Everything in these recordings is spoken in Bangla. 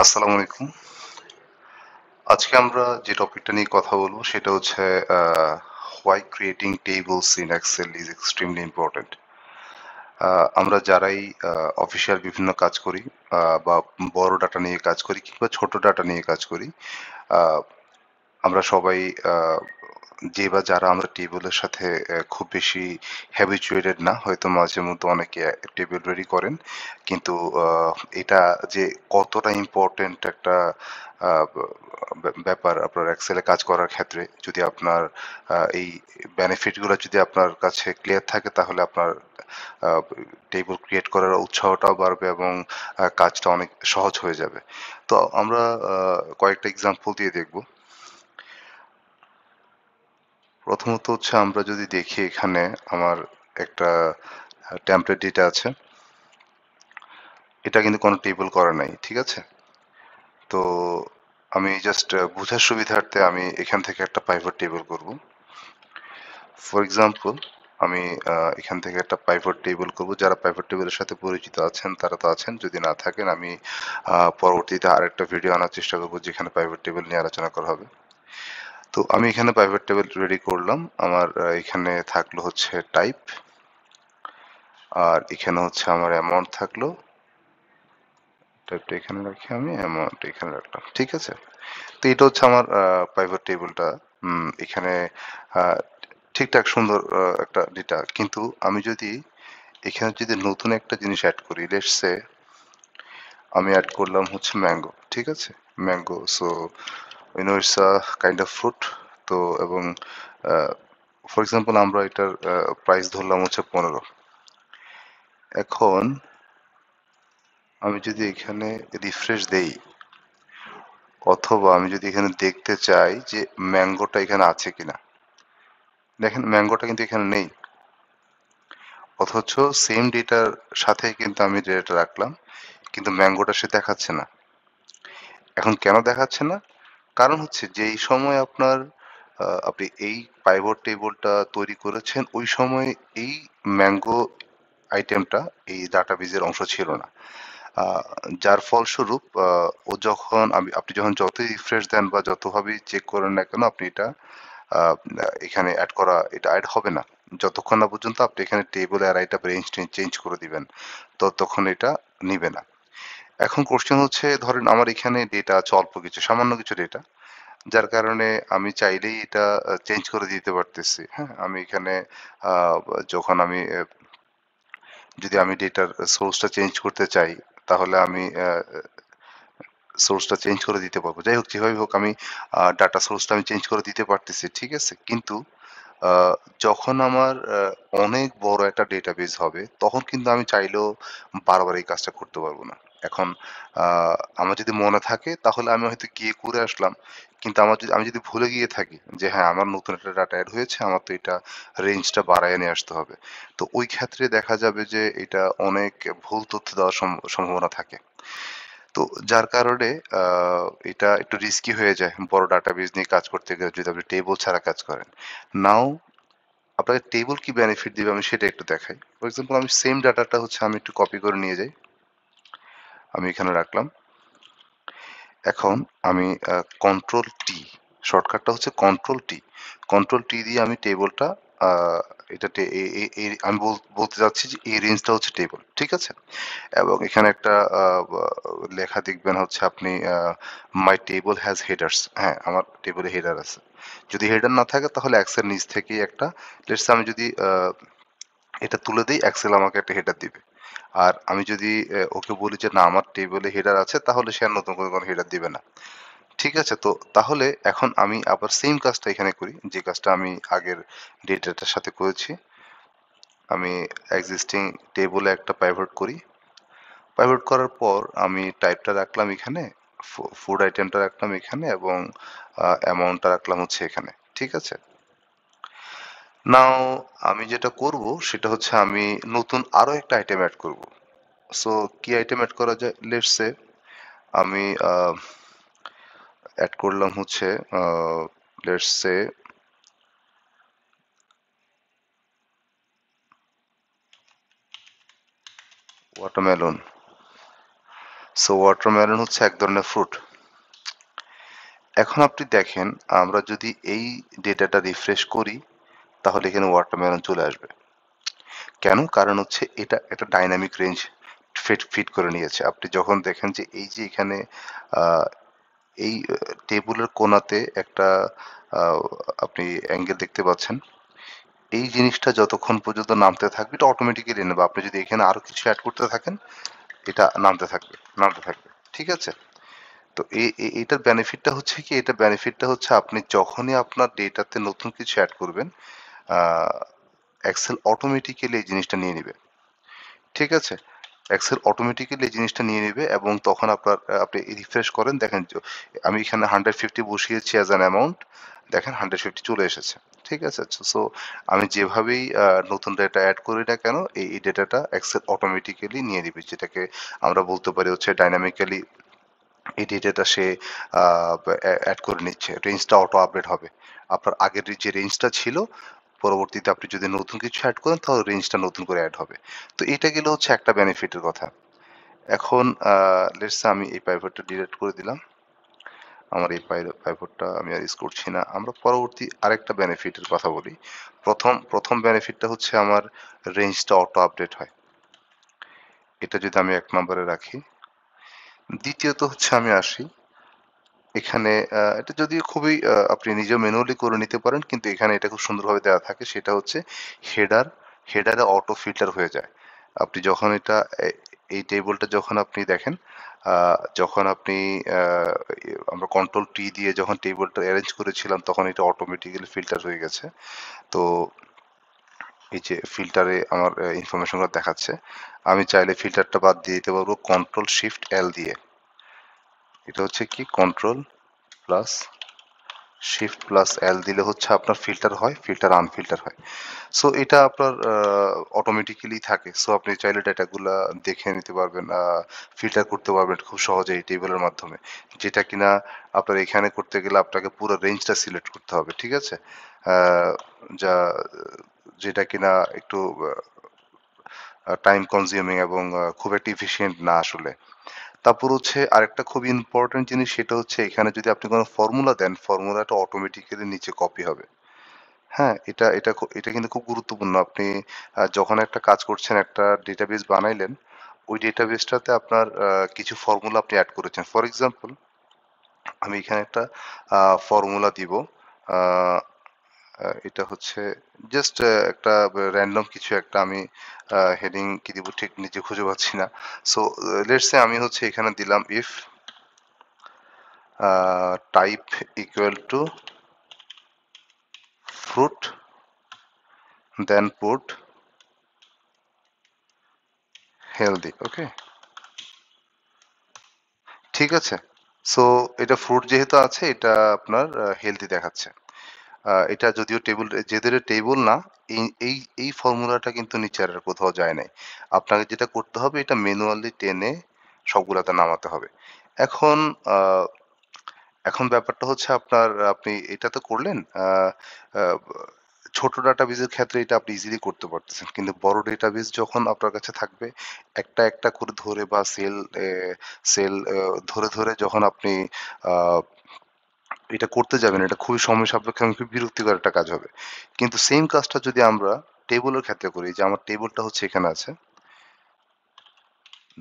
আসসালামু আলাইকুম। আজকে আমরা যে টপিকটা নিয়ে কথা বলবো সেটা হচ্ছে why creating tables in Excel is extremely important. আমরা যারাই অফিসিয়াল বিভিন্ন কাজ করি বা বড় ডাটা নিয়ে কাজ করি কিংবা ছোট ডাটা নিয়ে কাজ করি, আ আমরা সবাই আ যে বা যারা আমরা টেবলের সাথে খুব বেশি হ্যাবিচুয়েটেড না। হয়তো মাঝেমধ্যে অনেকে টেবল রেডি করেন। কিন্তু আ এটা যে কতটা ইম্পোর্টেন্ট একটা আ ব্যাপার আপনার এক্সেলে কাজ করার ক্ষেত্রে যদি আপনার এই বেনিফিট গুলা যদি আপনার কাছে ক্লিয়ার থাকে তাহলে আপনার আ টেবল ক্রিয়েট করার উৎসাহটাও বাড়বে এবং কাজটা অনেক সহজ হয়ে যাবে। তো আমরা আ কয়েকটা এক্সাম্পল দিয়ে দেখব। প্রথমত হচ্ছে আমরা যদি দেখি এখানে আমার একটা টেমপ্লেট ডেটা আছে। এটা কিন্তু কোনো টেবল করা নাই। ঠিক আছে? তো আমি জাস্ট বুঝার সুবিধার্থে আমি এখান থেকে একটা পাইভট টেবল করব। ফর এক্সাম্পল আমি এখান থেকে একটা পাইভট টেবল করব। যারা পাইভট টেবলের সাথে পরিচিত আছেন তারা তো আছেন। যদি না থাকেন আমি পরবর্তীতে আরেকটা ভিডিও আনার চেষ্টা করব যেখানে পাইভট টেবল নিয়ে আলোচনা করা হবে। তো আমি এখানে পাইভট টেবল রেডি করলাম। আমার এখানে থাকলো হচ্ছে টাইপ। আর এখানে হচ্ছে আমার অ্যামাউন্ট থাকলো। টাইপটা এখানে রাখি আমি, অ্যামাউন্ট এখানে রাখলাম। ঠিক আছে? তো এটা হচ্ছে আমার পাইভট টেবলটা। এখানে আ ঠিকঠাক সুন্দর একটা ডেটা। কিন্তু আমি যদি এখানে যদি নতুন একটা জিনিস এড করি, লেটস সে আমি এড করলাম হচ্ছে ম্যাঙ্গো। ঠিক আছে? Mango. So you know it's a kind of fruit. তো এবং আ ফর এক্সাম্পল আমরা এটার প্রাইস ধরলাম হচ্ছে ১৫। এখন আমি যদি এখানে রিফ্রেশ দেই অথবা আমি যদি এখানে দেখতে চাই যে ম্যাঙ্গোটা এখানে আছে কিনা। দেখেন ম্যাঙ্গোটা কিন্তু এখানে নেই। অথচ সেম ডেটার সাথেই কিন্তু আমি ডেটাটা রাখলাম। কিন্তু ম্যাঙ্গোটা সে দেখাচ্ছে না। এখন কেন দেখাচ্ছে না? কারণ হচ্ছে যেই সময় আপনার আপনি এই পাইভট টেবলটা তৈরি করেছেন, ওই সময় এই ম্যাঙ্গো আইটেমটা এই ডাটাবেজের অংশ ছিল না। আ যার ফলস্বরূপ ও যখন আপনি যখন যতই রিফ্রেশ দেন বা যতভাবেই চেক করেন না কেন আপনি এটা আ এখানে এটা এড হবে না। যতক্ষণ না পর্যন্ত আপনি এখানে টেবল অ্যারাইটা রেঞ্জ চেঞ্জ করে দিবেন। ততক্ষণ এটা নিবে না। এখন কোয়েশ্চেন হচ্ছে ধরেন আমার এখানে ডেটা আছে অল্প কিছু, সামান্য কিছু ডেটা। যার কারণে আমি চাইলেই এটা চেঞ্জ করে দিতে পারতেছি। হ্যাঁ? আমি এখানে আ যখন আমি যদি আমি ডেটার সোর্সটা চেঞ্জ করতে চাই তাহলে আমি সোর্সটা চেঞ্জ করে দিতে পারবো। যাই হোক যেভাবেই হোক আমি ডাটা সোর্সটা আমি চেঞ্জ করে দিতে পারতেছি। ঠিক আছে? কিন্তু আ যখন আমার অনেক বড় একটা ডেটাবেজ হবে, তখন কিন্তু আমি চাইলেও বারবার এই কাজটা করতে পারবো না। এখন আ আমার যদি মনে থাকে তাহলে আমি হয়তো গিয়ে করে আসলাম। কিন্তু আমি যদি ভুলে গিয়ে থাকি যে হ্যাঁ, আমার নতুন একটা ডাটা এড হয়েছে, আমার তো এটা রেঞ্জটা বাড়ায় নিয়ে আসতে হবে। তো ওই ক্ষেত্রে দেখা যাবে যে এটা অনেক ভুল তথ্য দেওয়ার সম্ভাবনা থাকে। তো যার কারণে আ এটা একটু রিস্কি হয়ে যায় বড় ডাটাবেজ নিয়ে কাজ করতে গেলে যদি আপনি টেবল ছাড়া কাজ করেন। নাও আপনাকে টেবল কি বেনিফিট দিবে আমি সেটা একটু দেখাই। ফর এক্সাম্পল আমি সেম ডাটাটা হচ্ছে আমি একটু কপি করে নিয়ে যাই। আমি এখানে রাখলাম। এখন আমি কন্ট্রোল টি শর্টকাটটা হচ্ছে কন্ট্রোল টি। কন্ট্রোল টি দিয়ে আমি টেবলটা আ এটা টে এ এ এ আমি বলতে চাচ্ছি যে এই রেঞ্জটা হচ্ছে টেবল। ঠিক আছে? এবং এখানে একটা বা লেখা দেখবেন হচ্ছে আপনি মাই টেবল হ্যাজ হেডার্স। হ্যাঁ, আমার টেবলে হেডার আছে। যদি হেডার না থাকে তাহলে এক্সেল নিজ থেকেই একটা লেটস সে আমি যদি এটা তুলে দেই এক্সেল আমাকে একটা হেডার দিবে। আর আমি যদি ওকে বলি যে না আমার টেবলে হেডার আছে তাহলে সে আর নতুন করে কোনো হেডার দিবে না। ঠিক আছে? তো তাহলে এখন আমি আবার সেইম কাজটা এখানে করি যে কাজটা আমি আগের ডেটাটার সাথে করেছি। আমি এক্সিস্টিং টেবলে একটা পাইভট করি। পাইভট করার পর আমি টাইপটা রাখলাম এখানে, ফুড আইটেমটা রাখলাম এখানে এবং অ্যামাউন্টটা রাখলাম হচ্ছে এখানে। ঠিক আছে? নাও আমি যেটা করব সেটা হচ্ছে আমি নতুন আরো একটা আইটেম এড করব। সো কি আইটেম এড করা যায়? লেটস সে আমি এড করলাম হচ্ছে uh let's say watermelon. So watermelon হচ্ছে এক ধরনের ফ্রুট। এখন আপনি দেখেন আমরা যদি এই ডেটাটা রিফ্রেশ করি তাহলে এখানে ওয়াটারমেলন চলে আসবে। কেন? কারণ হচ্ছে এটা একটা ডাইনামিক রেঞ্জ ফিট করে নিয়েছে। আপনি যখন দেখেন যে এই যে এখানে আ এই টেবলের কোণাতে একটা আ আপনি অ্যাঙ্গেল দেখতে পাচ্ছেন। এই জিনিসটা যতক্ষণ পর্যন্ত নামতে থাকবে এটা অটোমেটিক্যালি নেবে। আপনি যদি এখানে আরো কিছু এড করতে থাকেন, এটা নামতে থাকবে, নামতে থাকবে। ঠিক আছে? তো এটার বেনিফিটটা হচ্ছে কি? এটার বেনিফিটটা হচ্ছে আপনি যখনই আপনার ডেটাতে নতুন কিছু এড করবেন, আ এক্সেল অটোমেটিক্যালি এই জিনিসটা নিয়ে নিবে। ঠিক আছে? এক্সেল অটোমেটিক্যালি এই জিনিসটা নিয়ে নিবে এবং তখন আপনি রিফ্রেশ করেন দেখেন আমি এখানে 150 বসিয়েছি অ্যাজ অ্যান অ্যামাউন্ট। দেখেন 150 চলে এসেছে। ঠিক আছে? সো আমি যেভাবেই নতুন ডেটা এড করি না কেন এই ডেটাটা এক্সেল অটোমেটিক্যালি নিয়ে নিবে। যেটাকে আমরা বলতে পারি হচ্ছে ডায়নামিক্যালি এই ডেটাটা সে আ এড করে নিচ্ছে। রেঞ্জটা অটো আপডেট হবে। আপনার আগের যে রেঞ্জটা ছিল, পরবর্তীতে আপনি যদি নতুন কিছু এড করেন তাহলে রেঞ্জটা নতুন করে এড হবে। তো এটা গেল হচ্ছে একটা বেনিফিটের কথা। এখন লেটস সে আমি এই পাইভটটা ডিলিট করে দিলাম। আমার এই পাইভটটা আমি আর ইউজ করছি না। আমরা পরবর্তী আরেকটা বেনিফিটের কথা বলি। প্রথম বেনিফিটটা হচ্ছে আমার রেঞ্জটা অটো আপডেট হয়। এটা যদি আমি ১ নম্বরে রাখি। দ্বিতীয়ত হচ্ছে আমি আসি এখানে এটা যদিও খুবই আপনি নিজেও ম্যানুয়ালি করে নিতে পারেন। কিন্তু এখানে এটা খুব সুন্দরভাবে দেওয়া থাকে। সেটা হচ্ছে হেডার, হেডারে অটো ফিল্টার হয়ে যায়। আপনি যখন এটা এই টেবলটা যখন আপনি দেখেন, আ যখন আপনি আ আমরা কন্ট্রোল টি দিয়ে যখন টেবলটা এরেঞ্জ করেছিলাম তখন এটা অটোমেটিক্যালি ফিল্টার হয়ে গেছে। তো এই যে ফিল্টারে আমার ইনফরমেশন গুলো দেখাচ্ছে। আমি চাইলে ফিল্টারটা বাদ দিয়ে দিতে পারবো কন্ট্রোল শিফট এল দিয়ে। এটা হচ্ছে কি control plus shift plus L দিলে হচ্ছে আপনার ফিল্টার হয়, ফিল্টার আনফিল্টার হয়। সো এটা আপনার অটোমেটিক্যালি থাকে। সো আপনি চাইলে ডেটাগুলা দেখে নিতে পারবেন, ফিল্টার করতে পারবেন খুব সহজেই এই টেবলের মাধ্যমে। যেটা কিনা আপনার এখানে করতে গেলে আপনাকে পুরো রেঞ্জটা সিলেক্ট করতে হবে। ঠিক আছে? আ যা যেটা কিনা একটু টাইম কনজিউমিং এবং খুব একটা এফিশিয়েন্ট না আসলে। তারপর হচ্ছে আরেকটা খুব ইম্পোর্টেন্ট জিনিস সেটা হচ্ছে এখানে যদি আপনি কোনো ফর্মুলা দেন, ফর্মুলাটা অটোমেটিক্যালি নিচে কপি হবে। হ্যাঁ? এটা কিন্তু খুব গুরুত্বপূর্ণ। আপনি যখন একটা কাজ করছেন, একটা ডেটাবেস বানাইলেন, ওই ডেটাবেসটাতে আপনার কিছু ফর্মুলা আপনি এড করেছেন। ফর এক্সাম্পল আমি এখানে একটা ফর্মুলা দিব। আ এটা হচ্ছে জাস্ট একটা র‍্যান্ডম কিছু একটা আমি হেডিং কি দিব ঠিক নিজে খুঁজে পাচ্ছি না। সো লেটস সে আমি হচ্ছে এখানে দিলাম if type equal to fruit then put healthy. Okay? ঠিক আছে? সো এটা ফ্রুট যেহেতু আছে এটা আপনার হেলথি দেখাচ্ছে। এটা যদিও যেহেতু এটা টেবল না, এই এই এই ফর্মুলাটা কিন্তু নিচে আর কোথাও যায় নাই। আপনাকে যেটা করতে হবে এটা ম্যানুয়ালি টেনে সবগুলাতে নামাতে হবে। এখন আ এখন ব্যাপারটা হচ্ছে আপনি এটা তো করলেন। আ আ ছোট ডাটাবেজের ক্ষেত্রে এটা আপনি ইজিলি করতে পারতেছেন। কিন্তু বড় ডেটাবেস যখন আপনার কাছে থাকবে, একটা করে ধরে বা সেল ধরে যখন আপনি আ এটা করতে যাবেন, এটা খুবই সময় সাপেক্ষ এবং খুব বিরক্তিকর একটা কাজ হবে। কিন্তু সেইম কাজটা যদি আমরা টেবলের ক্ষেত্রে করি, যে আমার টেবলটা হচ্ছে এখানে আছে,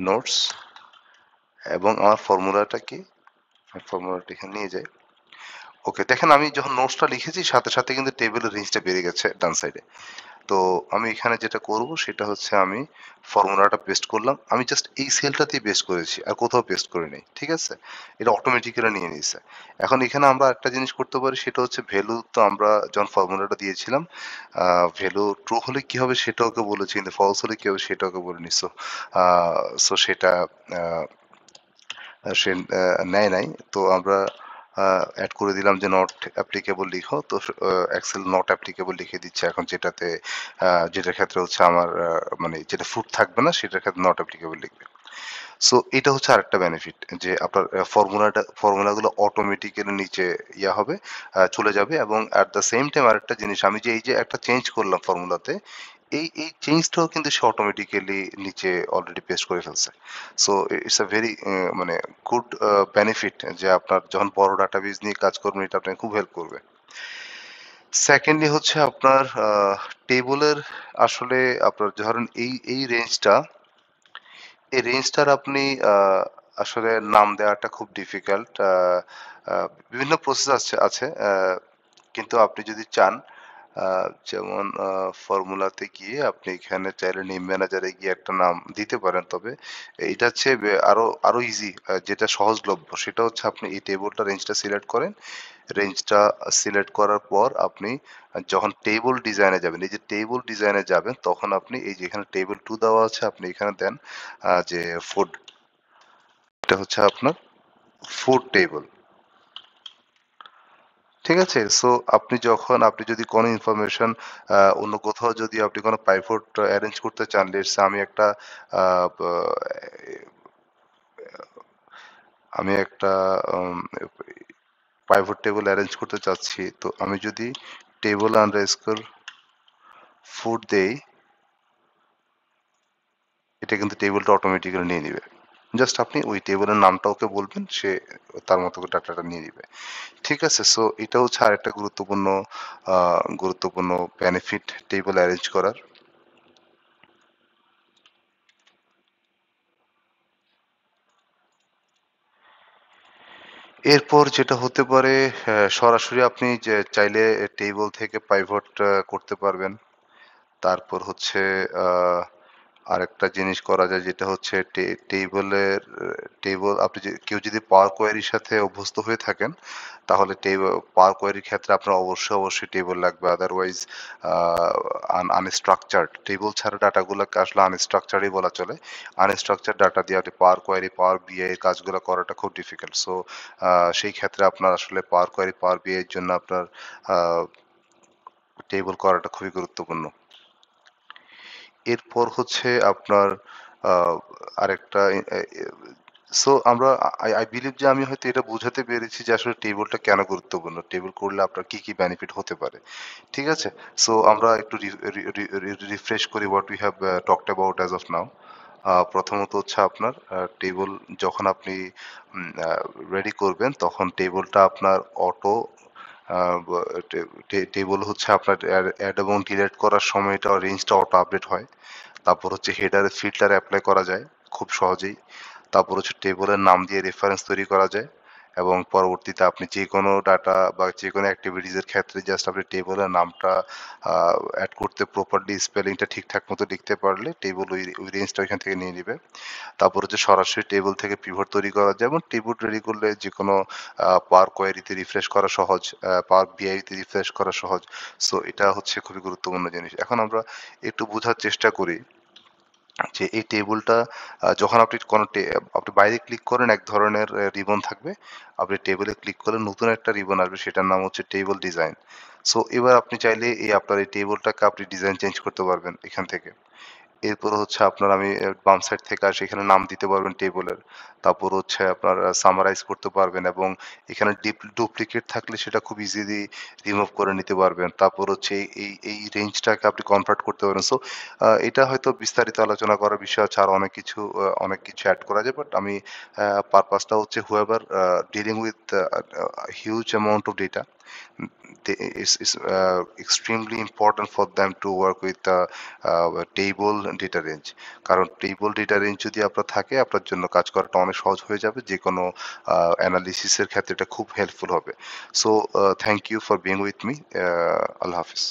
নোটস এবং আমার ফর্মুলাটা কি? আমি ফর্মুলাটা এখানে নিয়ে যাই। ওকে, দেখেন আমি যখন নোটসটা লিখেছি সাথে কিন্তু টেবিলের রেঞ্জটা বেড়ে গেছে ডান সাইডে। তো আমি এখানে যেটা করব সেটা হচ্ছে আমি ফর্মুলাটা পেস্ট করলাম। আমি জাস্ট এই সেলটাতেই পেস্ট করেছি। আর কোথাও পেস্ট করি নাই। ঠিক আছে? এটা অটোমেটিক্যালি নিয়ে নিছে। এখন এখানে আমরা একটা জিনিস করতে পারি সেটা হচ্ছে ভ্যালু তো আমরা যখন ফর্মুলাটা দিয়েছিলাম, আ ভ্যালু ট্রু হলে কি হবে সেটা ওকে বলেছি। কিন্তু ফলস হলে কি হবে সেটা ওকে বলিনি। আ সো সেটা আ সে নেয় নাই। তো আমরা আ এড করে দিলাম যে নট অ্যাপ্লিকেবল লিখো। তো এক্সেল নট অ্যাপ্লিকেবল লিখে দিচ্ছে এখন যেটার ক্ষেত্রে হচ্ছে আমার মানে যেটা ফ্রুট থাকবে না সেটার ক্ষেত্রে নট অ্যাপ্লিকেবল লিখবে। সো এটা হচ্ছে আরেকটা বেনিফিট যে আপনার ফর্মুলাগুলো অটোমেটিক্যালি নিচে হবে, চলে যাবে এবং এট দ্য সেম টাইম আরেকটা জিনিস আমি যে এই যে একটা চেঞ্জ করলাম ফর্মুলাতে, এই চেঞ্জটাও কিন্তু সে অটোমেটিক্যালি নিচে অলরেডি পেস্ট করে ফেলছে। সো ইটস আ ভেরি মানে গুড বেনিফিট যে আপনার যখন বড় ডাটাবেজ নিয়ে কাজ করবেন এটা আপনাকে খুব হেল্প করবে। সেকেন্ডলি হচ্ছে আপনার টেবলের আসলে আপনার ধরেন এই রেঞ্জটা, এই রেঞ্জটার আপনি আসলে নাম দেওয়াটা খুব ডিফিকাল্ট। আ বিভিন্ন প্রসেস আছে। কিন্তু আপনি যদি চান আ যেমন ফর্মুলাতে গিয়ে আপনি এখানে চাইলে নেম ম্যানেজারে গিয়ে একটা নাম দিতে পারেন। তবে এইটা হচ্ছে আরো ইজি যেটা সহজলভ্য সেটা হচ্ছে আপনি এই টেবলটা রেঞ্জটা সিলেক্ট করেন। রেঞ্জটা সিলেক্ট করার পর আপনি যখন টেবল ডিজাইনে যাবেন, এই যে টেবল ডিজাইনে যাবেন তখন আপনি এই যে এখানে টেবল 2 দেওয়া আছে আপনি এখানে দেন যে ফুড, এটা হচ্ছে আপনার ফুড টেবল। ঠিক আছে? সো আপনি যদি কোনো ইনফরমেশন অন্য কোথাও যদি আপনি কোনো পাইভট এরেঞ্জ করতে চান, লেটস সে আ বা আমি একটা উম পাইভট টেবল এরেঞ্জ করতে চাচ্ছি। তো আমি যদি টেবল আন্ডারস্কোর ফুড দেই, এটা কিন্তু টেবলটা অটোমেটিক্যালি নিয়ে নিবে। জাস্ট আপনি ওই টেবলের নামটা ওকে বলবেন, সে তার মতো করে ডাটাটা নিয়ে নিবে। ঠিক আছে? সো এটা হচ্ছে আরেকটা আ গুরুত্বপূর্ণ বেনিফিট টেবল এরেঞ্জ করার। এরপর যেটা হতে পারে সরাসরি আপনি যে চাইলে টেবল থেকে পাইভট করতে পারবেন। তারপর হচ্ছে আ আরেকটা জিনিস করা যায় যেটা হচ্ছে টেবলের টেবল আপনি কেউ যদি পাওয়ার কোয়েরির সাথে অভ্যস্ত হয়ে থাকেন, তাহলে পাওয়ার কোয়েরির ক্ষেত্রে আপনার অবশ্যই টেবল লাগবে। আদারওয়াইজ আ আনস্ট্রাকচারড টেবল ছাড়া ডাটাগুলোকে আসলে আনস্ট্রাকচারই বলা চলে। আনস্ট্রাকচারড ডাটা দিয়ে আপনি পাওয়ার কোয়েরি, পাওয়ার বিআই এর কাজগুলো করাটা খুব ডিফিকাল্ট। সো আ সেই ক্ষেত্রে আপনার আসলে পাওয়ার কোয়েরি, পাওয়ার বিআই এর জন্য আপনার আ টেবল করাটা খুবই গুরুত্বপূর্ণ। এরপর হচ্ছে আপনার আ আরেকটা এ এ এ সো আমরা আই বিলিভ যে আমি হয়তো এটা বোঝাতে পেরেছি যে আসলে টেবলটা কেন গুরুত্বপূর্ণ। টেবল করলে আপনার কি বেনিফিট হতে পারে। ঠিক আছে? সো আমরা একটু রি রি রি রি রিফ্রেশ করি what we have talked about as of now. প্রথমত হচ্ছে আপনার টেবল যখন আপনি রেডি করবেন তখন টেবলটা আপনার অটো আ ব টে টে টেবল হচ্ছে আপনার এড এবং ডিলিট করার সময় এটা রেঞ্জটা অটো আপডেট হয়। তারপর হচ্ছে হেডারে ফিল্টার এপ্লাই করা যায় খুব সহজেই। তারপর হচ্ছে টেবলের নাম দিয়ে রেফারেন্স তৈরি করা যায় এবং পরবর্তীতে আপনি যেকোনো ডাটা বা যেকোনো এক্টিভিটিজ এর ক্ষেত্রে জাস্ট আপনি টেবলের নামটা আ এড করতে প্রপারলি স্পেলিংটা ঠিকঠাক মতো লিখতে পারলে টেবল ওই রেঞ্জটা ওইখান থেকে নিয়ে নিবে। তারপর হচ্ছে সরাসরি টেবল থেকে পিভট তৈরি করা যায় এবং পিভট রেডি করলে যেকোনো পাওয়ার কোয়েরিতে রিফ্রেশ করা সহজ, পাওয়ার বিআই তে রিফ্রেশ করা সহজ। সো এটা হচ্ছে খুবই গুরুত্বপূর্ণ জিনিস। এখন আমরা একটু বোঝার চেষ্টা করি যে এই টেবলটা যখন আপনি বাইরে ক্লিক করেন এক ধরনের রিবন থাকবে। আপনি টেবলে ক্লিক করলে নতুন একটা রিবন আসবে সেটার নাম হচ্ছে টেবল ডিজাইন। সো এবার আপনি চাইলে আপনার এই টেবলটাকে আপনি ডিজাইন চেঞ্জ করতে পারবেন এখান থেকে। এরপরে হচ্ছে আপনার আমি বাম সাইড থেকে আসি এখানে নাম দিতে পারবেন টেবলের। তারপর হচ্ছে আপনার সামারাইজ করতে পারবেন এবং এখানে ডুপ্লিকেট থাকলে সেটা খুব ইজিলি রিমুভ করে নিতে পারবেন। তারপর হচ্ছে এই রেঞ্জটাকে আপনি কনভার্ট করতে পারবেন। সো এটা হয়তো বিস্তারিত আলোচনা করার বিষয় আছে। আরো অনেক কিছু এড করা যায়। বাট আমি পারপাসটা হচ্ছে whoever dealing with a huge amount of data, it's extremely important for them to work with table data range. কারণ টেবল ডেটা রেঞ্জ যদি আপনার থাকে আপনার জন্য কাজ করাটা অনেক সহজ হয়ে যাবে। যেকোনো অ্যানালিসিস এর ক্ষেত্রে এটা খুব হেল্পফুল হবে। So thank you for being with me. আল্লাহ হাফেজ।